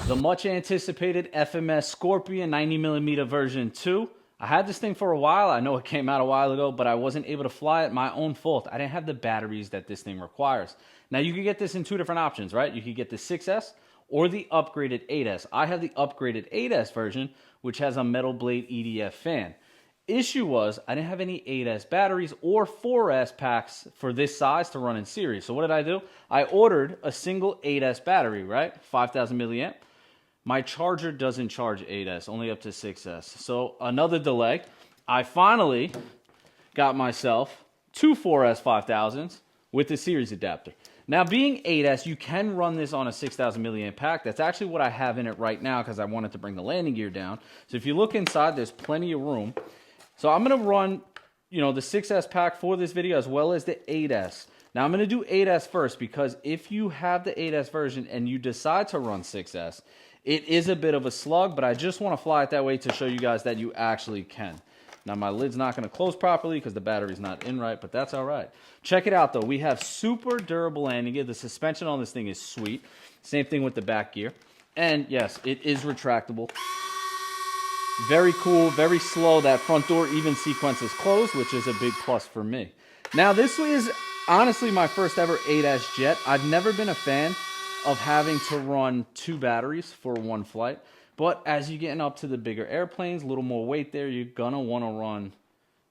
The much anticipated FMS Scorpion 90mm version 2. I had this thing for a while. I know it came out a while ago, but I wasn't able to fly it. My own fault. I didn't have the batteries that this thing requires. Now you can get this in two different options, right? You can get the 6S or the upgraded 8S. I have the upgraded 8S version, which has a metal blade EDF fan. Issue was I didn't have any 8S batteries or 4S packs for this size to run in series. So what did I do? I ordered a single 8S battery, right? 5,000 milliamp. My charger doesn't charge 8S, only up to 6S. So another delay. I finally got myself two 4S 5000s with the series adapter. Now being 8S, you can run this on a 6,000 milliamp pack. That's actually what I have in it right now because I wanted to bring the landing gear down. So if you look inside, there's plenty of room. So I'm going to run, the 6S pack for this video as well as the 8S. Now I'm going to do 8S first because if you have the 8S version and you decide to run 6S, it is a bit of a slug, but I just want to fly it that way to show you guys that you actually can. Now my lid's not going to close properly because the battery's not in right, but that's all right. Check it out though. We have super durable landing gear. The suspension on this thing is sweet. Same thing with the back gear. And yes, it is retractable. Very cool, very slow. That front door even sequence is closed, which is a big plus for me. Now, this is honestly my first ever 8S jet. I've never been a fan of having to run two batteries for one flight. But as you're getting up to the bigger airplanes, a little more weight there, you're going to want to run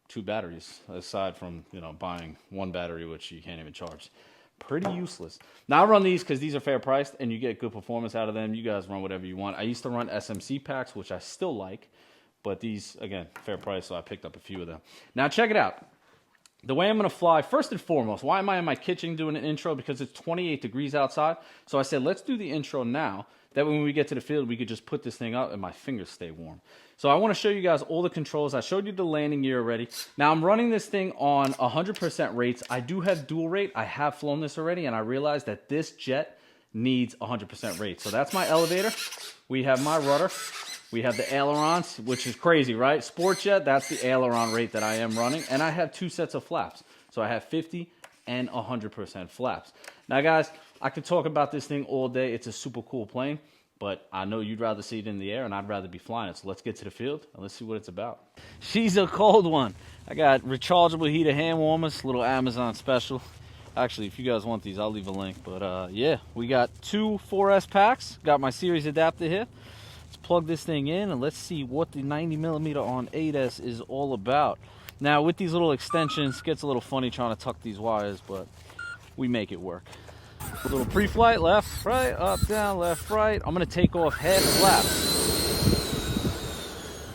two batteries, aside from, buying one battery, which you can't even charge. Pretty useless. Now I run these because these are fair priced and you get good performance out of them. You guys run whatever you want. I used to run SMC packs, which I still like, but these, again, fair price, so I picked up a few of them. Now check it out. The way I'm going to fly, first and foremost, why am I in my kitchen doing an intro? Because it's 28 degrees outside. So I said, let's do the intro now. That way when we get to the field, we could just put this thing up and my fingers stay warm. So I want to show you guys all the controls. I showed you the landing gear already. Now I'm running this thing on 100% rates. I do have dual rate. I have flown this already, and I realized that this jet needs 100% rate. So that's my elevator. We have my rudder. We have the ailerons, which is crazy, right? Sport jet, that's the aileron rate that I am running. And I have two sets of flaps. So I have 50 and 100% flaps. Now, guys, I could talk about this thing all day. It's a super cool plane. But I know you'd rather see it in the air, and I'd rather be flying it. So let's get to the field, and let's see what it's about. She's a cold one. I got rechargeable heated hand warmers, little Amazon special. Actually, if you guys want these, I'll leave a link. But, yeah, we got two 4S packs. Got my series adapter here. Let's plug this thing in, and let's see what the 90mm on 8S is all about. Now, with these little extensions, it gets a little funny trying to tuck these wires, but we make it work. A little pre-flight, left, right, up, down, left, right. I'm going to take off half flaps.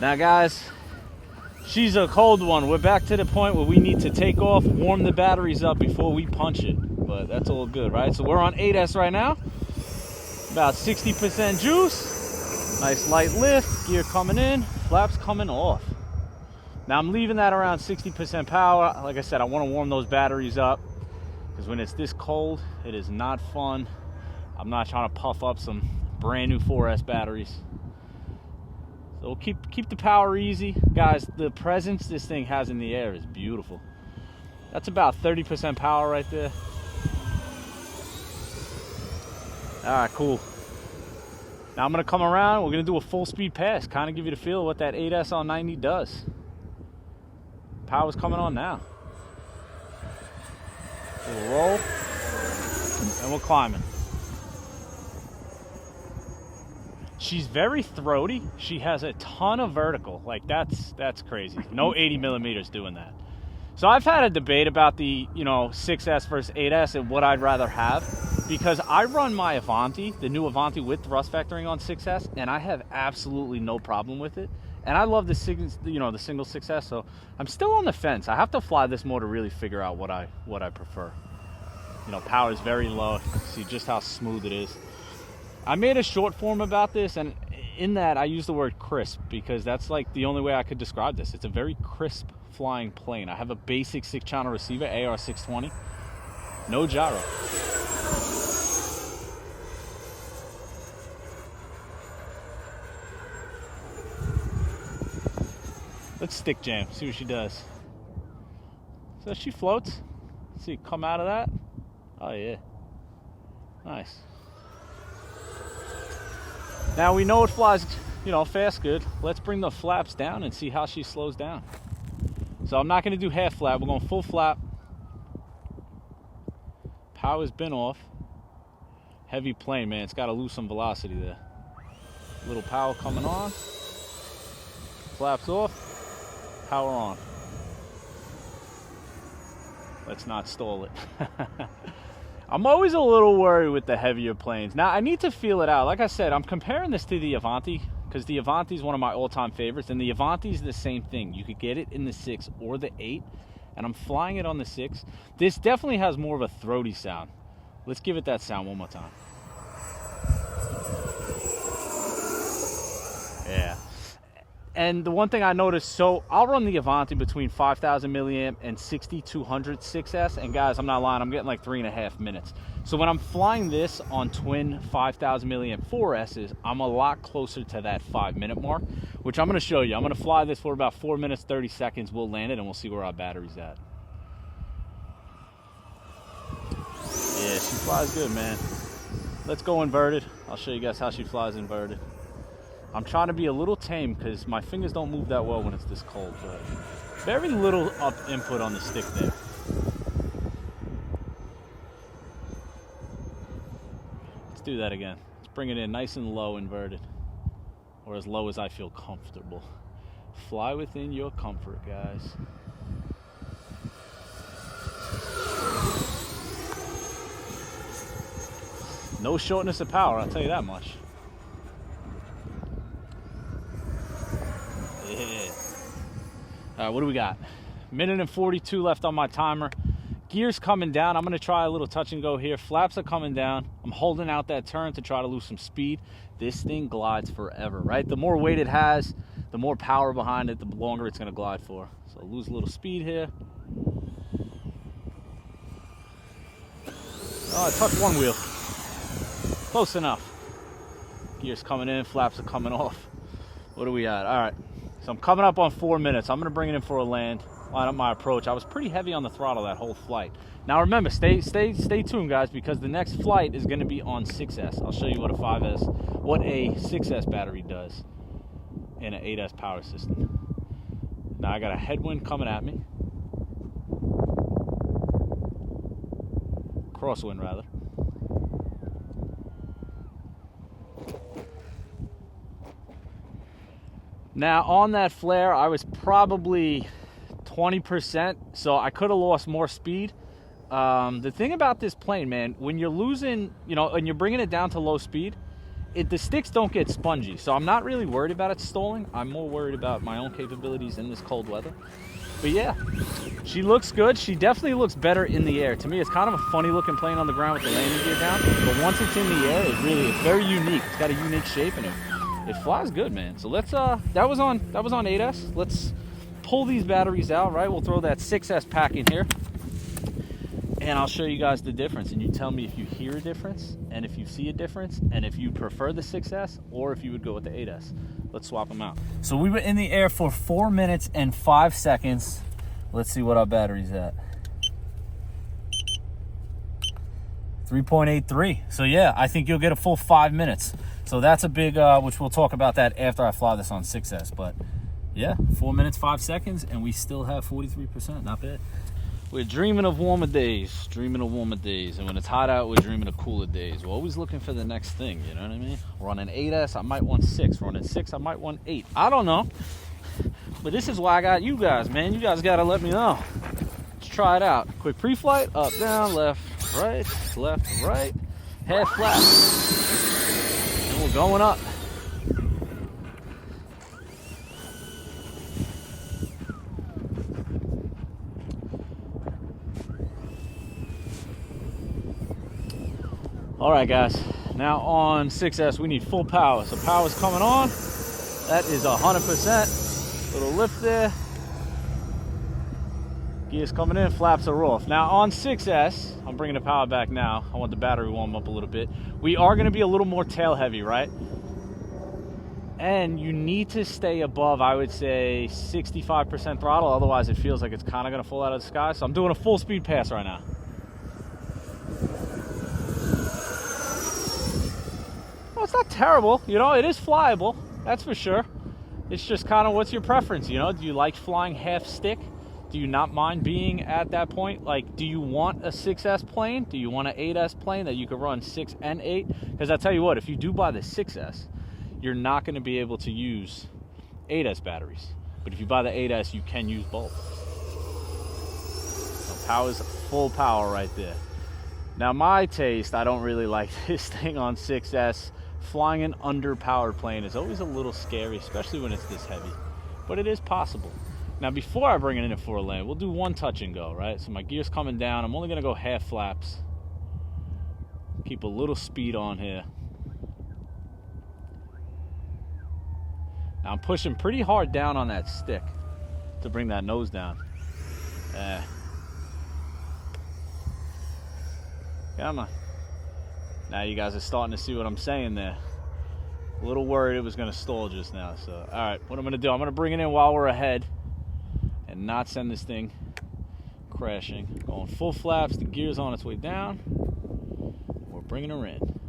Now, guys, she's a cold one. We're back to the point where we need to take off, warm the batteries up before we punch it. But that's all good, right? So we're on 8S right now. About 60% juice. Nice light lift. Gear coming in. Flaps coming off. Now, I'm leaving that around 60% power. Like I said, I want to warm those batteries up. Because when it's this cold, it is not fun. I'm not trying to puff up some brand new 4S batteries. So we'll keep the power easy. Guys, the presence this thing has in the air is beautiful. That's about 30% power right there. All right, cool. Now I'm going to come around. We're going to do a full speed pass. Kind of give you the feel of what that 8S on 90 does. Power's coming on now. We'll roll, and we're climbing. She's very throaty. She has a ton of vertical. Like, that's crazy. No 80mm doing that. So I've had a debate about the, 6S versus 8S and what I'd rather have. Because I run my Avanti, the new Avanti with thrust vectoring on 6S, and I have absolutely no problem with it. And I love the single 6S, so I'm still on the fence. I have to fly this more to really figure out what I prefer. Power is very low. See just how smooth it is. I made a short form about this, and in that I use the word crisp because that's like the only way I could describe this. It's a very crisp flying plane. I have a basic 6-channel receiver, AR620. No gyro. Let's stick jam, see what she does. So she floats. Let's see, come out of that. Oh yeah. Nice. Now we know it flies, you know, fast good. Let's bring the flaps down and see how she slows down. So I'm not going to do half flap. We're going full flap. Power's been off. Heavy plane, man. It's got to lose some velocity there. Little power coming on. Flaps off. Power on. Let's not stall it. I'm always a little worried with the heavier planes. Now, I need to feel it out. Like I said, I'm comparing this to the Avanti because the Avanti is one of my all-time favorites, and the Avanti is the same thing. You could get it in the 6 or the 8, and I'm flying it on the 6. This definitely has more of a throaty sound. Let's give it that sound one more time. Yeah. And the one thing I noticed, so I'll run the Avanti between 5,000 milliamp and 6,200 6S. And guys, I'm not lying, I'm getting like 3.5 minutes. So when I'm flying this on twin 5,000 milliamp 4Ss, I'm a lot closer to that 5-minute mark, which I'm going to show you. I'm going to fly this for about 4 minutes, 30 seconds. We'll land it and we'll see where our battery's at. Yeah, she flies good, man. Let's go inverted. I'll show you guys how she flies inverted. I'm trying to be a little tame because my fingers don't move that well when it's this cold, but very little up input on the stick there. Let's do that again. Let's bring it in nice and low inverted, or as low as I feel comfortable. Fly within your comfort, guys. No shortness of power, I'll tell you that much. All right, what do we got? 1:42 left on my timer. Gear's coming down. I'm going to try a little touch and go here. Flaps are coming down. I'm holding out that turn to try to lose some speed. This thing glides forever, right? The more weight it has, the more power behind it, the longer it's going to glide for. So lose a little speed here. Oh, I touched one wheel. Close enough. Gear's coming in. Flaps are coming off. What do we at? All right. So I'm coming up on 4 minutes. I'm going to bring it in for a land, line up my approach. I was pretty heavy on the throttle that whole flight. Now remember, stay tuned, guys, because the next flight is going to be on 6S. I'll show you what a 6S battery does in an 8S power system. Now I got a headwind coming at me. Crosswind, rather. Now on that flare, I was probably 20%, so I could have lost more speed. The thing about this plane, man, when you're losing, you know, and you're bringing it down to low speed, the sticks don't get spongy. So I'm not really worried about it stalling. I'm more worried about my own capabilities in this cold weather. But yeah, she looks good. She definitely looks better in the air. To me, it's kind of a funny looking plane on the ground with the landing gear down. But once it's in the air, it's very unique. It's got a unique shape in it. It flies good, man. So let's that was on 8S. Let's pull these batteries out, right? We'll throw that 6S pack in here, and I'll show you guys the difference, and you tell me if you hear a difference, and if you see a difference, and if you prefer the 6S or if you would go with the 8S. Let's swap them out. So we were in the air for 4 minutes and 5 seconds. Let's see what our battery's at. 3.83. So yeah, I think you'll get a full 5 minutes. So that's a big, which we'll talk about that after I fly this on 6S. But yeah, 4 minutes, 5 seconds, and we still have 43%. Not bad. We're dreaming of warmer days, And when it's hot out, we're dreaming of cooler days. We're always looking for the next thing, you know what I mean? Running 8S, I might want 6. Running 6, I might want 8. I don't know. But this is why I got you guys, man. You guys got to let me know. Let's try it out. Quick pre-flight, up, down, left, right, half flap. And we're going up. All right, guys. Now on 6S, we need full power. So power's coming on. That is 100%. Little lift there. Gear's coming in, flaps are off. Now on 6S, I'm bringing the power back now. I want the battery warm up a little bit. We are going to be a little more tail heavy, right? And you need to stay above, I would say, 65% throttle. Otherwise, it feels like it's kind of going to fall out of the sky. So I'm doing a full speed pass right now. It's not terrible, you know, it is flyable, that's for sure. It's just kind of what's your preference, you know? Do you like flying half stick? Do you not mind being at that point? Like, do you want a 6S plane? Do you want an 8S plane that you could run 6 and 8? Because I'll tell you what, if you do buy the 6S, you're not going to be able to use 8S batteries. But if you buy the 8S, you can use both. So power's full power right there. Now, my taste, I don't really like this thing on 6S. Flying an underpowered plane is always a little scary, especially when it's this heavy. But it is possible. Now, before I bring it in for a land, we'll do one touch and go, right? So my gear's coming down. I'm only going to go half flaps. Keep a little speed on here. Now, I'm pushing pretty hard down on that stick to bring that nose down. Come on. Now you guys are starting to see what I'm saying there. A little worried it was going to stall just now. So, all right, what I'm going to do, I'm going to bring it in while we're ahead and not send this thing crashing. Going full flaps, the gear's on its way down. We're bringing her in.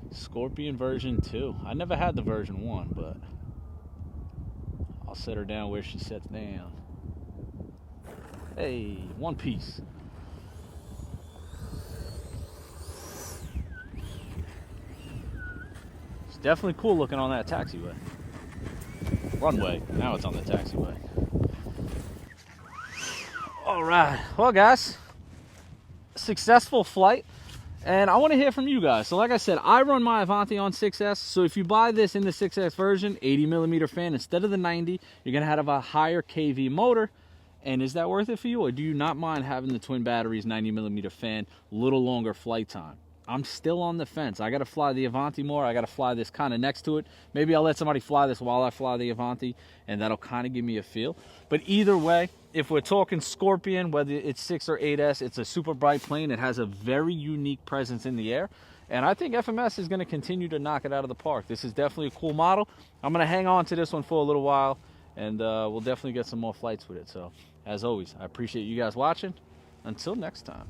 Scorpion version 2. I never had the version 1, but I'll set her down where she sets down. Hey, one piece. It's definitely cool looking on that taxiway. Runway. Now it's on the taxiway. All right. Well, guys, successful flight. And I want to hear from you guys. So like I said, I run my Avanti on 6S. So if you buy this in the 6S version, 80mm fan instead of the 90, you're going to have a higher KV motor. And is that worth it for you? Or do you not mind having the twin batteries, 90mm fan, a little longer flight time? I'm still on the fence. I got to fly the Avanti more. I got to fly this kind of next to it. Maybe I'll let somebody fly this while I fly the Avanti, and that'll kind of give me a feel. But either way, if we're talking Scorpion, whether it's 6 or 8S, it's a super bright plane. It has a very unique presence in the air. And I think FMS is going to continue to knock it out of the park. This is definitely a cool model. I'm going to hang on to this one for a little while, and we'll definitely get some more flights with it. So, as always, I appreciate you guys watching. Until next time.